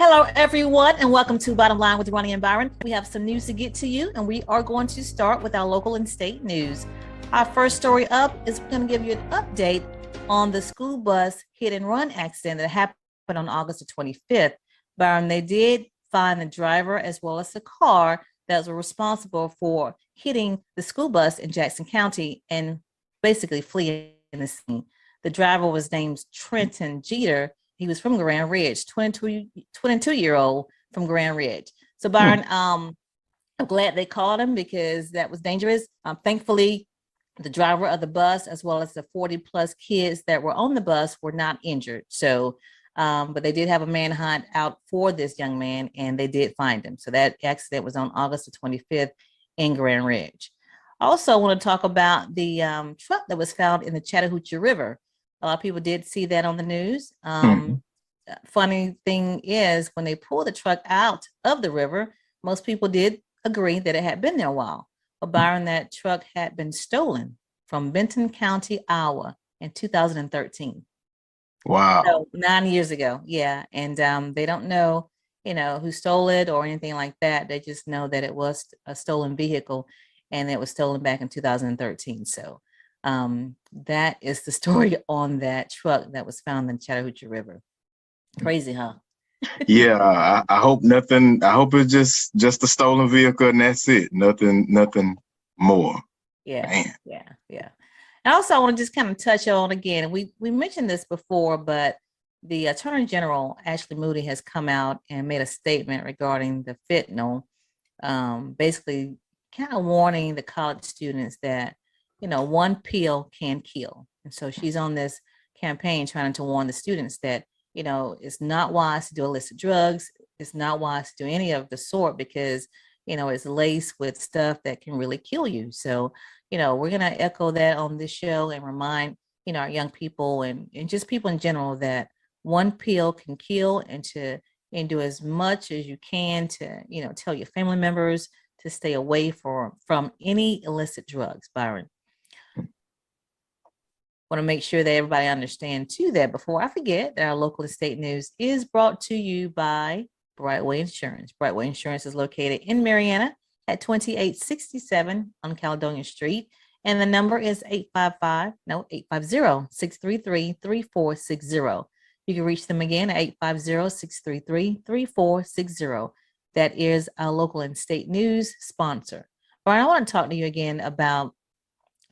Hello, everyone, and welcome to Bottom Line with Ronnie and Byron. We have some news to get to you, and we are going to start with our local and state news. Our first story up is we're going to give you an update on the school bus hit and run accident that happened on August the 25th. Byron, they did find the driver as well as the car that was responsible for hitting the school bus in Jackson County and basically fleeing the scene. The driver was named Trenton Jeter. He was from Grand Ridge, 22-year-old from Grand Ridge. So Byron, I'm glad they caught him because that was dangerous. Thankfully, the driver of the bus, as well as the 40 plus kids that were on the bus, were not injured. So, but they did have a manhunt out for this young man, and they did find him. So that accident was on August the 25th in Grand Ridge. Also, I want to talk about the truck that was found in the Chattahoochee River. A lot of people did see that on the news. Funny thing is, when they pulled the truck out of the river, most people did agree that it had been there a while. But Byron, that truck had been stolen from Benton County, Iowa in 2013. Wow. So 9 years ago. Yeah. And they don't know, who stole it or anything like that. They just know that it was a stolen vehicle and it was stolen back in 2013. So that is the story on that truck that was found in the Chattahoochee River. Crazy, huh? Yeah, I hope nothing. I hope it's just a stolen vehicle and that's it. Nothing more. Yeah, Man. yeah. And also, I want to just kind of touch on again. We mentioned this before, but the Attorney General Ashley Moody has come out and made a statement regarding the fentanyl, basically kind of warning the college students that one pill can kill. And so she's on this campaign trying to warn the students that, it's not wise to do illicit drugs. It's not wise to do any of the sort because, it's laced with stuff that can really kill you. So, we're going to echo that on this show and remind, our young people and just people in general that one pill can kill and do as much as you can to, tell your family members to stay away from any illicit drugs, Byron. Want to make sure that everybody understand too that before I forget that our local and state news is brought to you by Brightway Insurance. Brightway Insurance is located in Marianna at 2867 on Caledonia Street. And the number is 850-633-3460. You can reach them again at 850-633-3460. That is our local and state news sponsor. Brian, I want to talk to you again about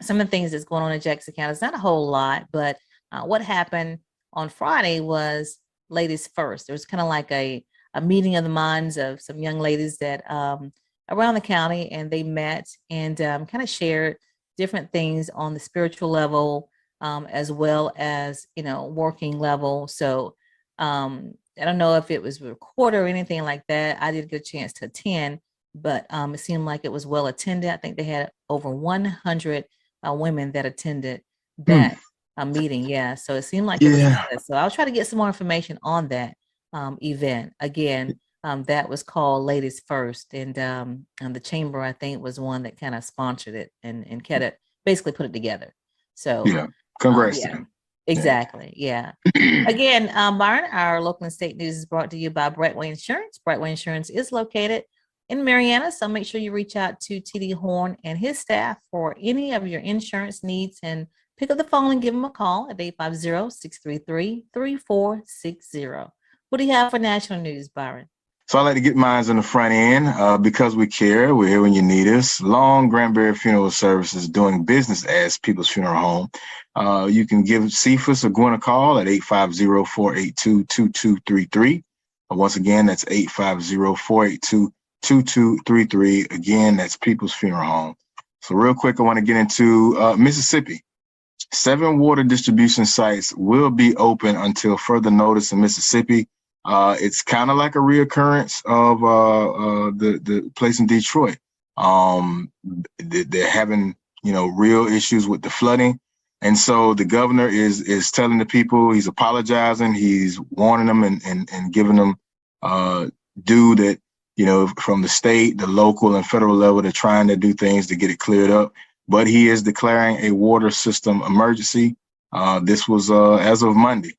some of the things that's going on in Jackson County. It's not a whole lot, but what happened on Friday was Ladies First. There was kind of like a meeting of the minds of some young ladies that around the county, and they met and kind of shared different things on the spiritual level as well as, working level. So I don't know if it was recorded or anything like that. I did get a chance to attend, but it seemed like it was well attended. I think they had over 100 women that attended that meeting. Yeah. So it seemed like it was good. So I'll try to get some more information on that event. Again, that was called Ladies First. And the chamber, I think, was one that kind of sponsored it and kind of basically put it together. So yeah, congrats to them. Exactly. Yeah. Again, Byron, our local and state news is brought to you by Brightway Insurance. Brightway Insurance is located in Marianna, so make sure you reach out to TD Horn and his staff for any of your insurance needs and pick up the phone and give them a call at 850-633-3460. What do you have for national news, Byron? So I like to get mine in the front end because we care. We're here when you need us. Long Granbury Funeral Services doing business as People's Funeral Home. You can give Cephas or Gwen a call at 850-482-2233. Once again, that's 850-482-2233. Again, that's People's Funeral Home. So real quick, I want to get into Mississippi. 7 water distribution sites will be open until further notice in Mississippi. It's kind of like a reoccurrence of the place in Detroit. They're having, real issues with the flooding. And so the governor is telling the people, he's apologizing, he's warning them and giving them due that, from the state, the local and federal level, they're trying to do things to get it cleared up. But he is declaring a water system emergency. This was as of Monday.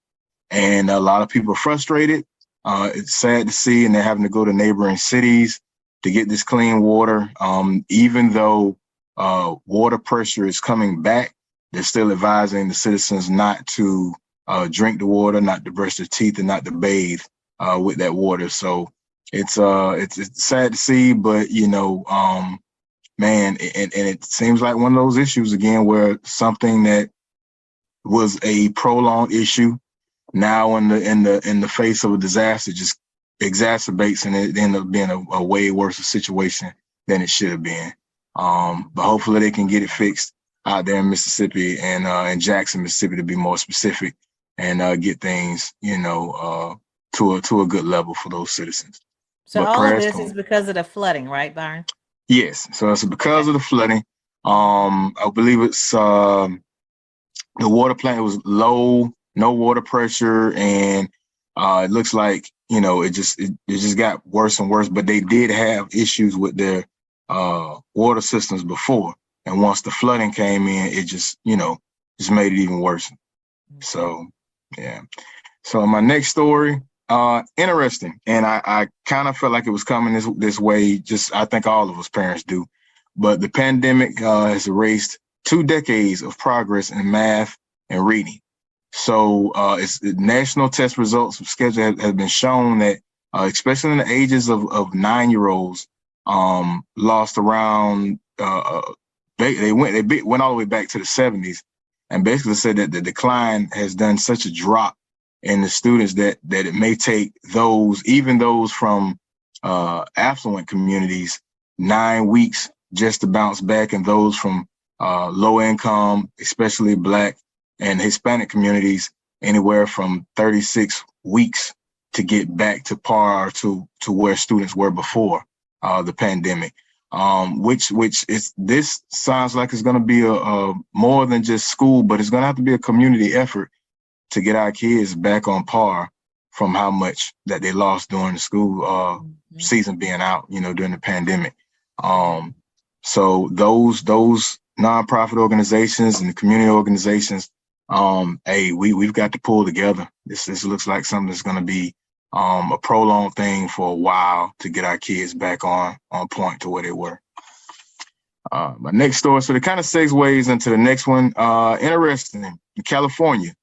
And a lot of people are frustrated. It's sad to see, and they're having to go to neighboring cities to get this clean water. Even though water pressure is coming back, they're still advising the citizens not to drink the water, not to brush their teeth, and not to bathe with that water. So it's sad to see, but man, and it seems like one of those issues again where something that was a prolonged issue now in the face of a disaster just exacerbates, and it ended up being a way worse situation than it should have been. But hopefully they can get it fixed out there in Mississippi and in Jackson, Mississippi, to be more specific, and get things, to a good level for those citizens. So But all of prayers this to is them. because of the flooding, right, Byron? Yes, so it's because Okay. of the flooding. I believe it's the water plant was low, no water pressure, and it looks like it just got worse and worse. But they did have issues with their water systems before, and once the flooding came in, it just made it even worse. So yeah. So my next story, interesting, and I kind of felt like it was coming this way. Just I think all of us parents do, but the pandemic has erased 2 decades of progress in math and reading. So it's the national test results schedule have been shown that especially in the ages of 9-year-olds, lost around they went all the way back to the 70s, and basically said that the decline has done such a drop in the students that it may take those from affluent communities 9 weeks just to bounce back, and those from low income, especially Black and Hispanic communities, anywhere from 36 weeks to get back to par to where students were before the pandemic. Which this sounds like it's going to be a more than just school, but it's going to have to be a community effort to get our kids back on par from how much that they lost during the school season being out, during the pandemic. So those nonprofit organizations and the community organizations, hey, we've got to pull together. This looks like something that's going to be a prolonged thing for a while to get our kids back on point to where they were. My next story, so it kind of segues into the next one. Interesting, in California.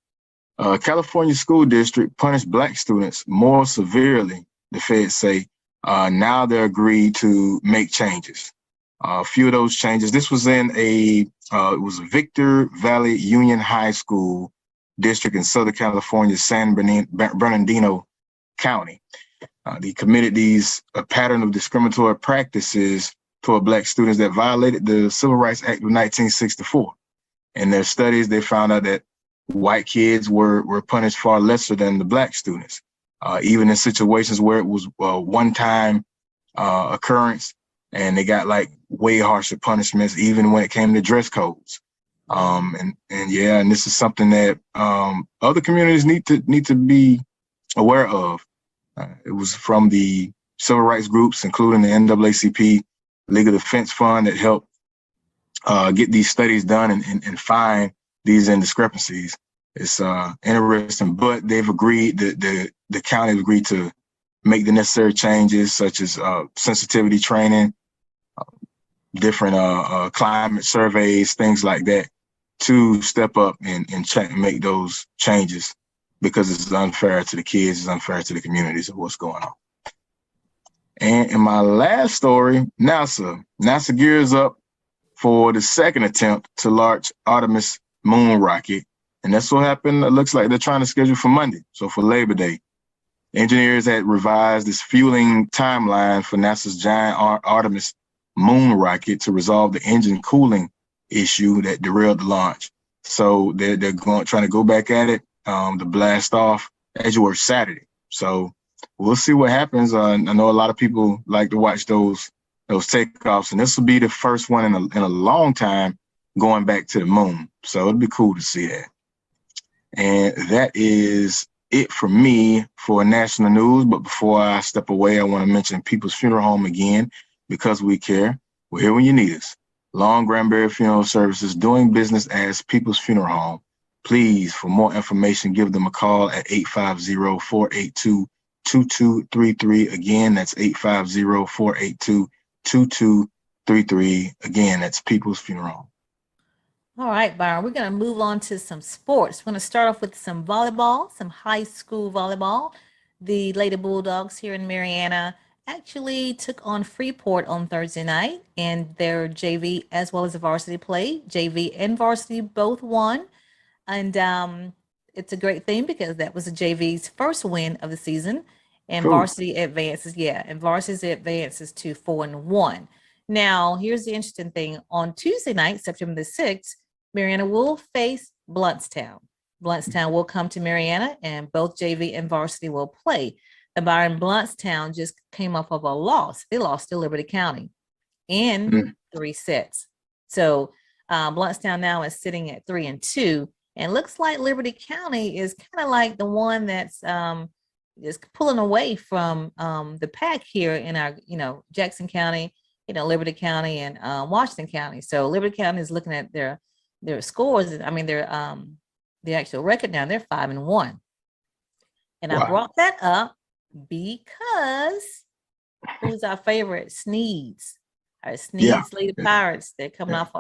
California school district punished Black students more severely, the feds say. Now they're agreed to make changes. A few of those changes. This was in it was Victor Valley Union High School district in Southern California, San Bernardino County. They committed a pattern of discriminatory practices toward Black students that violated the Civil Rights Act of 1964. In their studies, they found out that white kids were punished far lesser than the Black students, even in situations where it was a one-time occurrence, and they got like way harsher punishments, even when it came to dress codes. And this is something that other communities need to be aware of. It was from the civil rights groups, including the NAACP Legal Defense Fund, that helped get these studies done and find these indiscrepancies. It's interesting, but they've agreed that the county agreed to make the necessary changes, such as sensitivity training, different climate surveys, things like that, to step up and make those changes, because it's unfair to the kids, it's unfair to the communities of what's going on. And in my last story, NASA gears up for the second attempt to launch Artemis moon rocket. And that's what happened. It looks like they're trying to schedule for Monday, so for Labor Day. Engineers had revised this fueling timeline for NASA's giant Artemis moon rocket to resolve the engine cooling issue that derailed the launch. So they're trying to go back at it. The blast off as you were Saturday. So we'll see what happens. I know a lot of people like to watch those takeoffs, and this will be the first one in a long time going back to the moon. So it'll be cool to see that. And that is it for me for national news. But before I step away, I want to mention People's Funeral Home again, because we care. We're here when you need us. Long Granbury Funeral Services, doing business as People's Funeral Home. Please, for more information, give them a call at 850-482-8255. 850-482-2233. Again, that's 850-482-2233. Again, that's People's Funeral. All right, Byron, we're going to move on to some sports. We're going to start off with some volleyball, some high school volleyball. The Lady Bulldogs here in Mariana actually took on Freeport on Thursday night, and their JV as well as the varsity play. JV and varsity both won. And it's a great thing because that was the JV's first win of the season. And Cool. varsity advances, and varsity advances to 4-1. Now, here's the interesting thing. On Tuesday night, September the 6th, Mariana will face Bluntstown. Bluntstown will come to Mariana, and both JV and varsity will play. The Byron Bluntstown just came off of a loss. They lost to Liberty County in 3 sets. So Bluntstown now is sitting at 3-2, and looks like Liberty County is kind of like the one that's just pulling away from the pack here in our, Jackson County, Liberty County and Washington County. So Liberty County is looking at their scores. I mean, their actual record now, they're 5-1. And wow. I brought that up because who's our favorite? Sneeds. Our Sneeds Lady Pirates. They're coming off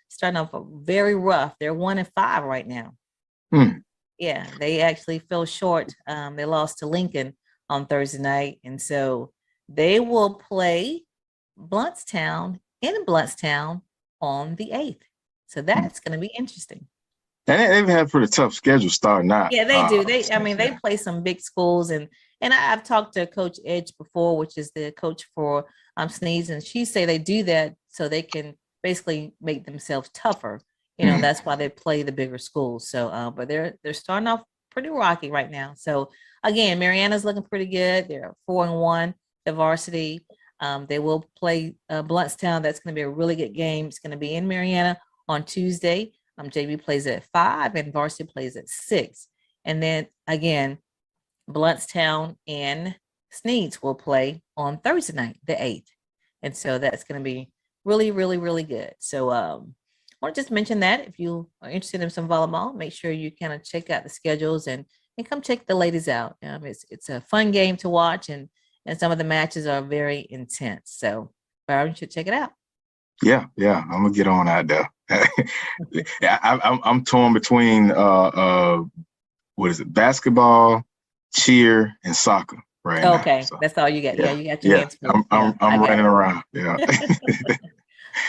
starting off very rough. They're 1-5 right now. Yeah, they actually fell short. They lost to Lincoln on Thursday night. And so they will play Bluntstown in Bluntstown on the 8th. So that's going to be interesting. And they've had a pretty tough schedule starting out. Yeah, they do. They play some big schools, and I've talked to Coach Edge before, which is the coach for Sneeds, and she say they do that so they can basically make themselves tougher. That's why they play the bigger schools. So, but they're starting off pretty rocky right now. So again, Mariana's looking pretty good. They're 4-1. The varsity. They will play Bluntstown. That's going to be a really good game. It's going to be in Mariana on Tuesday. JV plays at 5 and varsity plays at 6. And then again, Bluntstown and Sneeds will play on Thursday night, the 8th. And so that's going to be really, really, really good. So I want to just mention that if you are interested in some volleyball, make sure you kind of check out the schedules and come check the ladies out. It's a fun game to watch, and some of the matches are very intense. So Byron, you should check it out. Yeah, I'm gonna get on out there. I'm torn between what is it, basketball, cheer, and soccer right now. Okay, so, that's all you got. Yeah, you got your hands full. I'm running around. Yeah.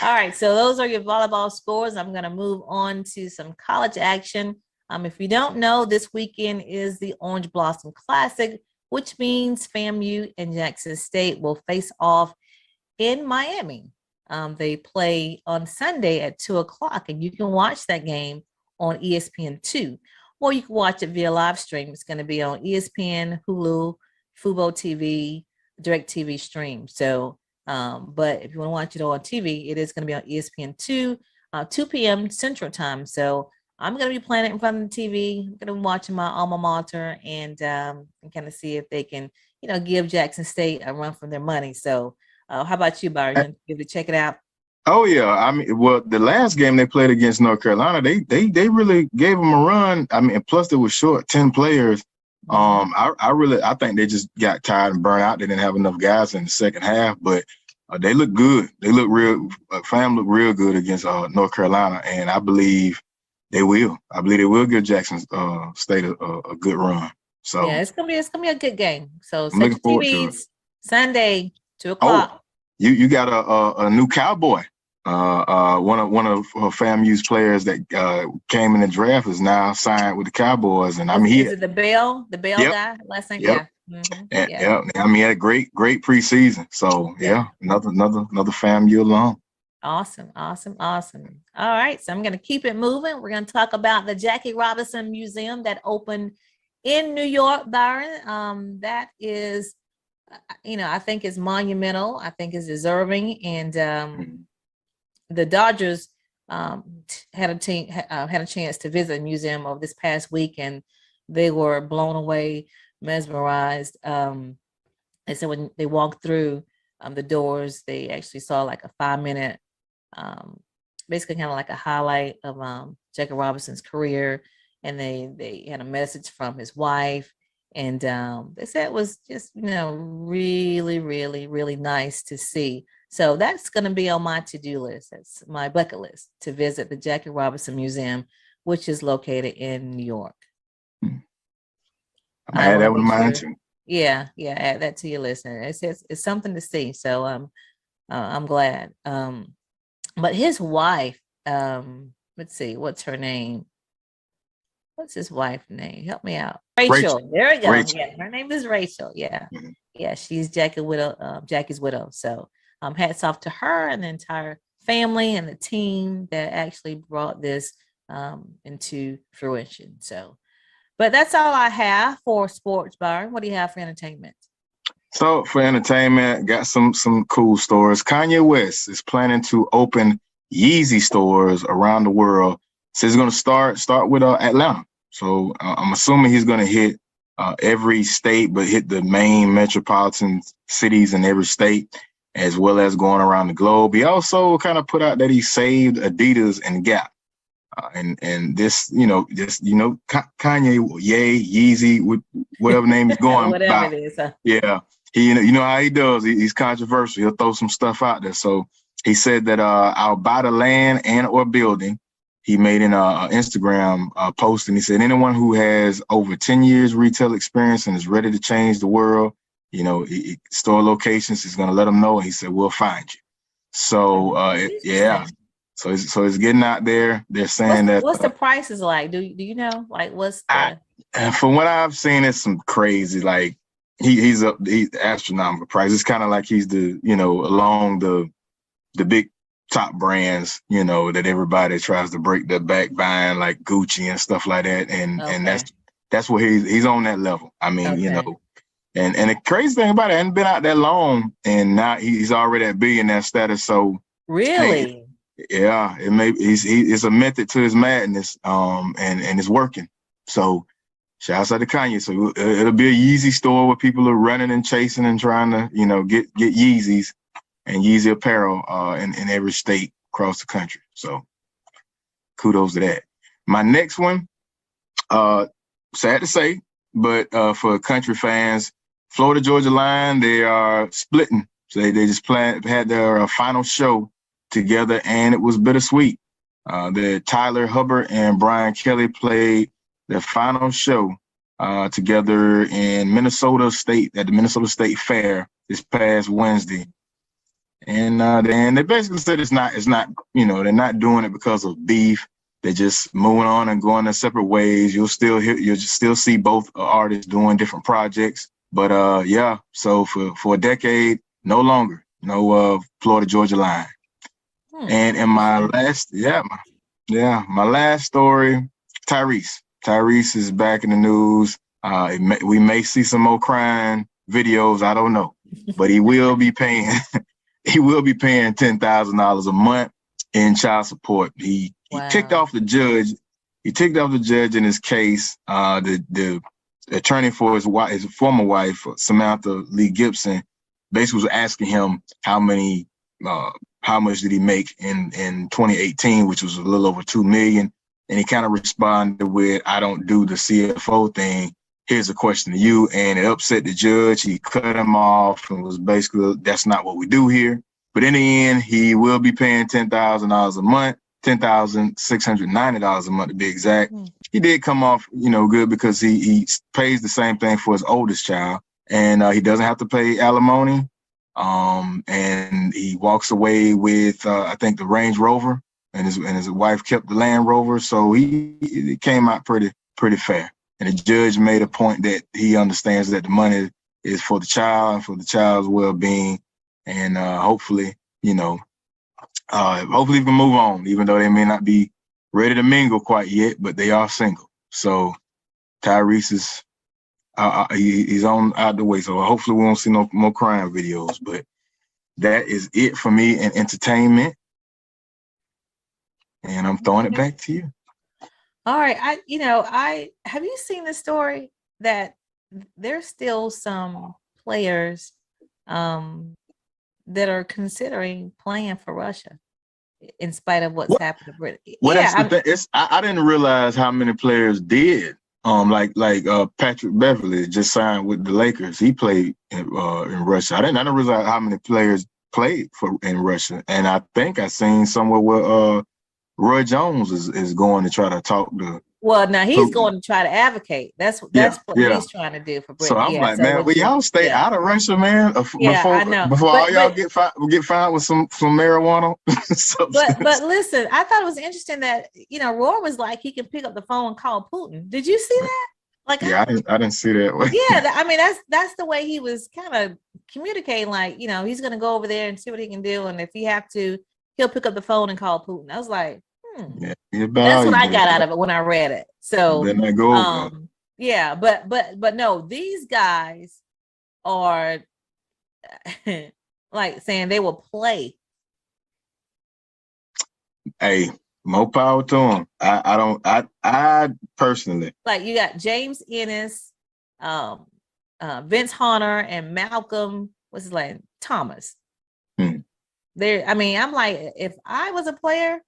All right, so those are your volleyball scores. I'm going to move on to some college action. If you don't know, this weekend is the Orange Blossom Classic, which means FAMU and Jackson State will face off in Miami. They play on Sunday at 2:00, and you can watch that game on ESPN2, or you can watch it via live stream. It's going to be on ESPN, Hulu, Fubo TV, DirecTV stream. So, but if you want to watch it on TV, it is going to be on ESPN2, 2 p.m. Central Time. So I'm going to be playing it in front of the TV. I'm going to be watching my alma mater and kind of see if they can, give Jackson State a run for their money. So. How about you, Byron? Give it, check it out. Oh yeah, I mean, well, the last game they played against North Carolina, they really gave them a run. I mean, plus it was short, 10 players. I think they just got tired and burned out. They didn't have enough guys in the second half, but they look good. They look real. FAM look real good against North Carolina, and I believe they will. I believe they will give Jackson State a good run. So yeah, it's gonna be a good game. So set your TVs Sunday. 2:00. Oh, you got a new Cowboy. One of FAMU's players that came in the draft is now signed with the Cowboys, and I mean, is it the Bell guy last night? Yep. Yeah. I mean, he had a great preseason. So another FAMU alum. Awesome. All right, so I'm going to keep it moving. We're going to talk about the Jackie Robinson Museum that opened in New York, Byron. That is. I think is monumental. I think is deserving, and the Dodgers had a chance to visit a museum over this past week, and they were blown away, mesmerized. And so when they walked through the doors, they actually saw like a 5-minute, basically kind of like a highlight of Jackie Robinson's career, and they had a message from his wife. And they said it was just, really, really, really nice to see. So that's going to be on my to-do list. That's my bucket list, to visit the Jackie Robinson Museum, which is located in New York. I'm gonna I add want that to one be of mine sure. too. Yeah, add that to your list. And it's something to see. So I'm glad. But his wife, let's see, what's her name? What's his wife's name? Help me out. Rachel. Rachel. There we go. Rachel. Yeah, her name is Rachel. Yeah. Mhm. Yeah, she's Jackie's widow. So hats off to her and the entire family and the team that actually brought this into fruition. So, but that's all I have for sports, Byron. What do you have for entertainment? So for entertainment, got some cool stores. Kanye West is planning to open Yeezy stores around the world. Says he's going to start with Atlanta. So I'm assuming he's going to hit every state, but hit the main metropolitan cities in every state, as well as going around the globe. He also kind of put out that he saved Adidas and Gap. And this, Kanye, yay, Yeezy, whatever name he's going Whatever by. it is. Yeah, you know how he does. He's controversial. He'll throw some stuff out there. So he said that I'll buy the land and or building. He made an Instagram post, and he said anyone who has over 10 years retail experience and is ready to change the world, store locations, he's going to let them know. And he said, we'll find you. So, yeah. So it's getting out there. They're saying what's the prices like? Do you know? Like, what's the? From what I've seen, it's some crazy. Like he's astronomical price. It's kind of like he's along the big top brands, that everybody tries to break their back buying, like Gucci and stuff like that. And that's what he's on that level. I mean, and the crazy thing about it, hasn't been out that long, and now he's already at billionaire status. So really. Yeah, it's a method to his madness, and it's working. So, shouts out to Kanye. So it'll be a Yeezy store where people are running and chasing and trying to, get Yeezys and Yeezy apparel, in every state across the country. So, kudos to that. My next one, sad to say, but for country fans, Florida Georgia Line, they are splitting. So they just had their final show together, and it was bittersweet. The Tyler Hubbard and Brian Kelly played their final show together in Minnesota State at the Minnesota State Fair this past Wednesday. And they basically said it's not, they're not doing it because of beef. They're just moving on and going their separate ways. You'll still see both artists doing different projects. But yeah, so for a decade, no longer, no Florida Georgia Line. And in my last, my last story, Tyrese. Tyrese is back in the news. We may see some more crying videos. I don't know, but he will be paying. He will be paying $10,000 a month in child support. He ticked off the judge. He ticked off the judge in his case. The attorney for his former wife, Samantha Lee Gibson, basically was asking him how much did he make in 2018, which was a little over $2 million. And he kind of responded with, I don't do the CFO thing. Here's a question to you. And it upset the judge. He cut him off and was basically, that's not what we do here. But in the end, he will be paying $10,000 a month, $10,690 a month to be exact. He did come off, good, because he pays the same thing for his oldest child. And he doesn't have to pay alimony. And he walks away with, I think, the Range Rover, and his wife kept the Land Rover. So it came out pretty fair. And the judge made a point that he understands that the money is for the child and for the child's well-being. And hopefully we can move on, even though they may not be ready to mingle quite yet, but they are single. So Tyrese is he's on out the way. So hopefully we won't see no more crime videos. But that is it for me in entertainment. And I'm throwing it back to you. All right. I have you seen the story that there's still some players that are considering playing for Russia in spite of what's happened to Britain. Well, that's the thing. I didn't realize how many players did. Like Patrick Beverly just signed with the Lakers. He played in Russia. I didn't realize how many players played in Russia. And I think I seen somewhere where Roy Jones is going to try to talk to. Well, now he's Putin. going to try to advocate. That's what he's trying to do for So Britain. I'm Yeah. like, So man, will y'all stay out of Russia, man? Yeah, I know. Before all y'all get found with some marijuana. but listen, I thought it was interesting that Roy was like he can pick up the phone and call Putin. Did you see that? Like, yeah, I didn't see that. Yeah, I mean that's the way he was kind of communicating. Like, he's gonna go over there and see what he can do, and if he have to, he'll pick up the phone and call Putin. I was like, yeah, that's what I got out of it when I read it. So then I go yeah, but no, these guys are like saying they will play. Hey, more power to them. I personally, like, you got James Ennis, Vince Hunter, and Malcolm, what's his name, Thomas. There, I mean, I'm like, if I was a player,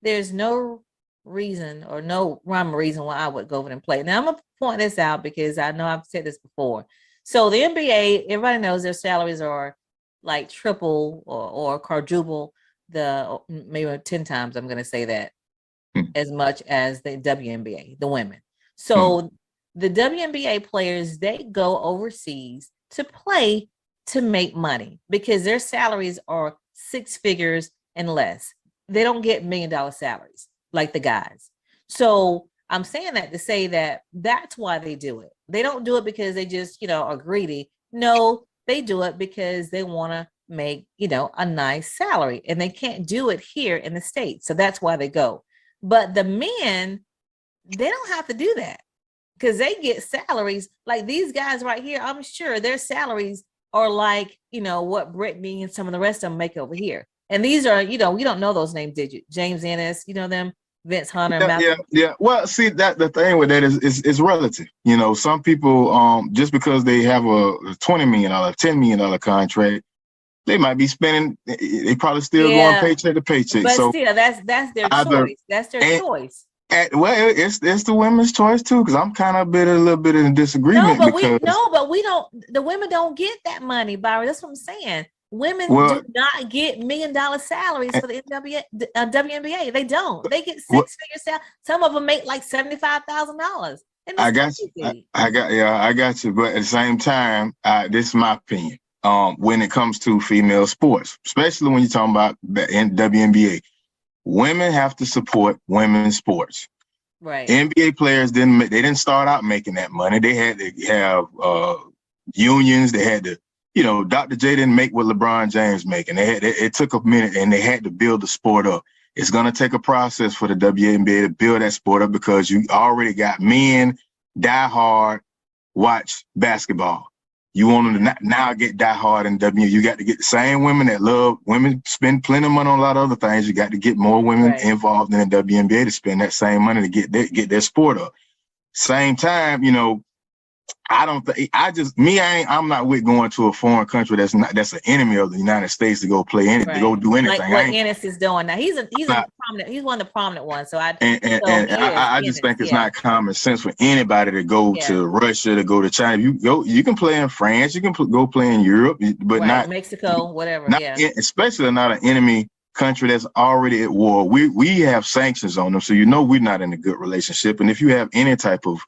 there's no reason or no rhyme or reason why I would go over and play. Now I'm gonna point this out because I know I've said this before. So the NBA, everybody knows their salaries are like triple or quadruple maybe 10 times, I'm gonna say that, as much as the WNBA, the women. So the WNBA players, they go overseas to play to make money because their salaries are 6 figures and less. They don't get $1 million salaries like the guys. So I'm saying that to say that that's why they do it. They don't do it because they just, are greedy. No, they do it because they want to make, a nice salary, and they can't do it here in the States. So that's why they go. But the men, they don't have to do that because they get salaries like these guys right here. I'm sure their salaries are like, what Brittany and some of the rest of them make over here. And these are, we don't know those names, did you? James Ennis, them, Vince Hunter. Yeah. Well, see, that the thing with that is relative. Some people, just because they have a $20 million, $10 million contract, they might be spending. They probably still going paycheck to paycheck. But so still, that's their choice. That's their choice. Well, it's the women's choice too, because I'm kind of a little bit in disagreement. But we don't. The women don't get that money, Byron. That's what I'm saying. Women do not get $1 million salaries for the WNBA. They don't. They get 6-figure salaries. Some of them make like $75,000. I got you. But at the same time, this is my opinion. When it comes to female sports, especially when you're talking about the WNBA, women have to support women's sports. Right. NBA players didn't start out making that money. They had to have unions. They had to, Dr. J didn't make what LeBron James making. It took a minute, and they had to build the sport up. It's going to take a process for the WNBA to build that sport up because you already got men die hard watch basketball. You want them to now get die hard in WNBA. You got to get the same women that love women, spend plenty of money on a lot of other things. You got to get more women involved in the WNBA to spend that same money to get their sport up. Same time, I don't think I'm not with going to a foreign country that's an enemy of the United States to go play anything, to go do anything. Like what Ennis is doing now. He's prominent. He's one of the prominent ones. So I just think it's not common sense for anybody to go to Russia, to go to China. You can play in France, you can go play in Europe, but not Mexico, whatever. Especially not an enemy country that's already at war. We have sanctions on them, so we're not in a good relationship. And if you have any type of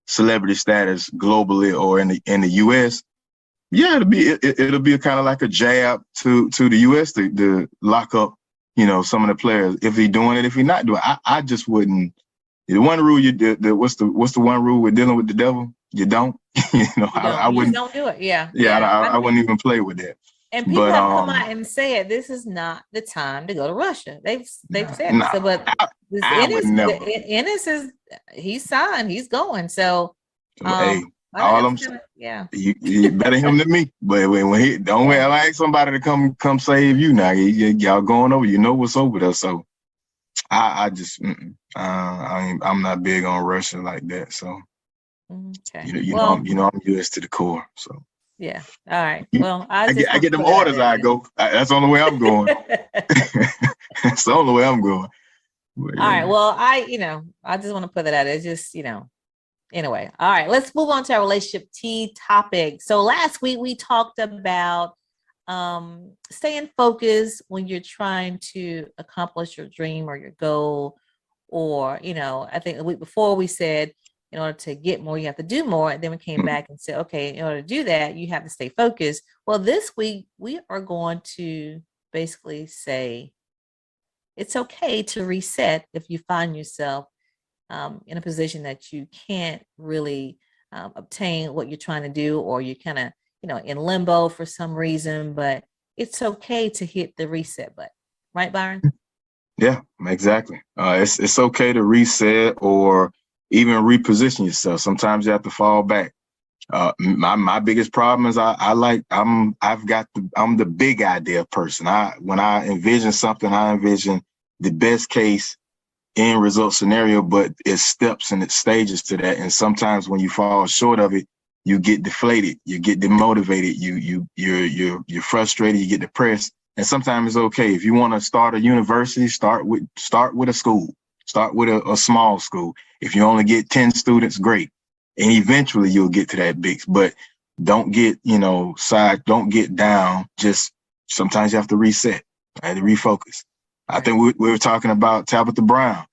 celebrity status globally or in the U.S., it'll be kind of like a jab to the U.S. to lock up, some of the players if he's doing it, if he's not doing it. I just wouldn't. The one rule what's the one rule with dealing with the devil? You don't. I wouldn't. Don't do it. Yeah. I wouldn't even play with that. And people have come out and said this is not the time to go to Russia. They've said this. So, but Ennis is he's signed, he's going. So hey, all I'm saying, you better him than me. But when he don't like somebody to come save you now, y'all going over, what's over there. So I just I'm not big on Russia like that. So I'm US to the core. So. Yeah. All right. Well, I get them orders. I go. That's the only way I'm going. That's the only way I'm going. But, all right. Well, I just want to put that out. It's just, Anyway, all right, let's move on to our relationship tea topic. So last week we talked about staying focused when you're trying to accomplish your dream or your goal. Or, I think the week before we said in order to get more, you have to do more. And then we came back and said, okay, in order to do that, you have to stay focused. Well, this week we are going to basically say it's okay to reset if you find yourself in a position that you can't really obtain what you're trying to do, or you're kind of, in limbo for some reason, but it's okay to hit the reset button. Right, Byron? Yeah, exactly. It's okay to reset or even reposition yourself. Sometimes you have to fall back. My biggest problem is I'm the big idea person. When I envision something, I envision the best case end result scenario, but it's steps and it's stages to that. And sometimes when you fall short of it, you get deflated, you get demotivated, you're frustrated, you get depressed. And sometimes it's okay. If you want to start a university, start with a school, start with a small school. If you only get 10 students, great. And eventually you'll get to that big, but don't get, don't get down. Just sometimes you have to reset and refocus. I think we were talking about Tabitha Brown.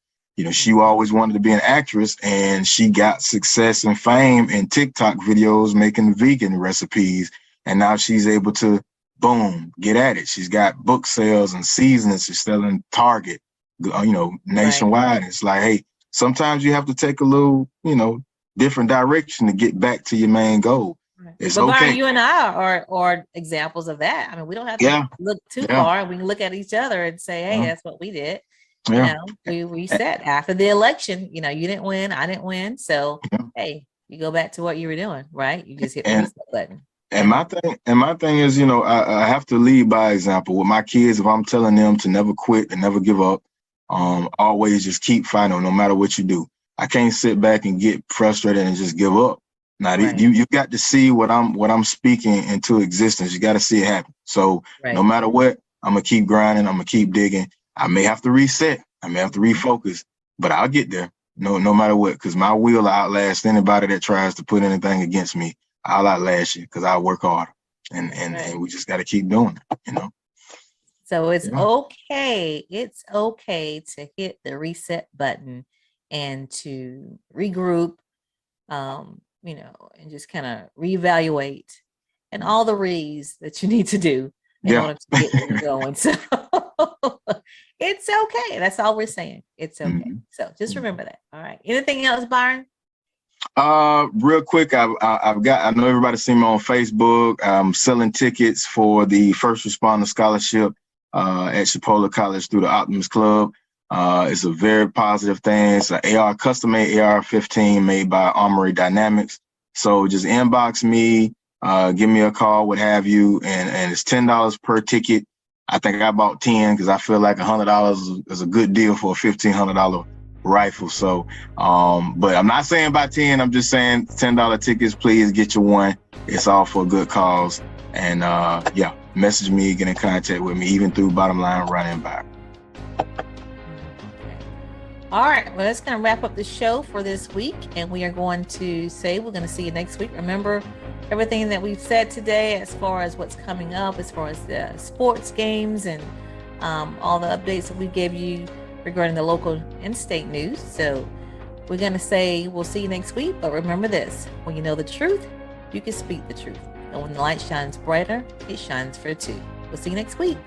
She always wanted to be an actress, and she got success and fame in TikTok videos making vegan recipes. And now she's able to, boom, get at it. She's got book sales and seasonings. She's selling Target, nationwide. Right. It's like, hey, sometimes you have to take a little, different direction to get back to your main goal. Right. It's okay. Byron, you and I are examples of that. I mean, we don't have to look too far. We can look at each other and say, hey, that's what we did. We reset after the election. You didn't win, I didn't win. So hey, you go back to what you were doing, right? You just hit the reset button. And my thing is, I have to lead by example with my kids. If I'm telling them to never quit and never give up, always just keep fighting no matter what you do. I can't sit back and get frustrated and just give up. Now you got to see what I'm speaking into existence. You got to see it happen. So no matter what, I'm gonna keep grinding. I'm gonna keep digging. I may have to reset. I may have to refocus, but I'll get there. No matter what, because my will outlast anybody that tries to put anything against me. I'll outlast you because I work hard, and we just got to keep doing it. So it's okay. It's okay to hit the reset button and to regroup, and just kind of reevaluate and all the re's that you need to do in order to get where you're going. So it's okay. That's all we're saying. It's okay. Mm-hmm. So just remember that. All right. Anything else, Byron? Real quick, I know everybody's seen me on Facebook. I'm selling tickets for the First Responder Scholarship at Chipola College through the Optimus Club. It's a very positive thing. It's an custom-made AR-15 made by Armory Dynamics. So just inbox me, give me a call, what have you, and it's $10 per ticket. I think I bought 10 because I feel like $100 is a good deal for a $1,500 rifle. So, but I'm not saying buy 10. I'm just saying $10 tickets. Please get your one. It's all for a good cause. And message me, get in contact with me, even through Bottom Line Running Back. All right, well, that's going to wrap up the show for this week, and we are going to say we're going to see you next week. Remember everything that we've said today as far as what's coming up, as far as the sports games and all the updates that we gave you regarding the local and state news. So we're going to say we'll see you next week, but remember this: when you know the truth, you can speak the truth. And when the light shines brighter, it shines for two. We'll see you next week.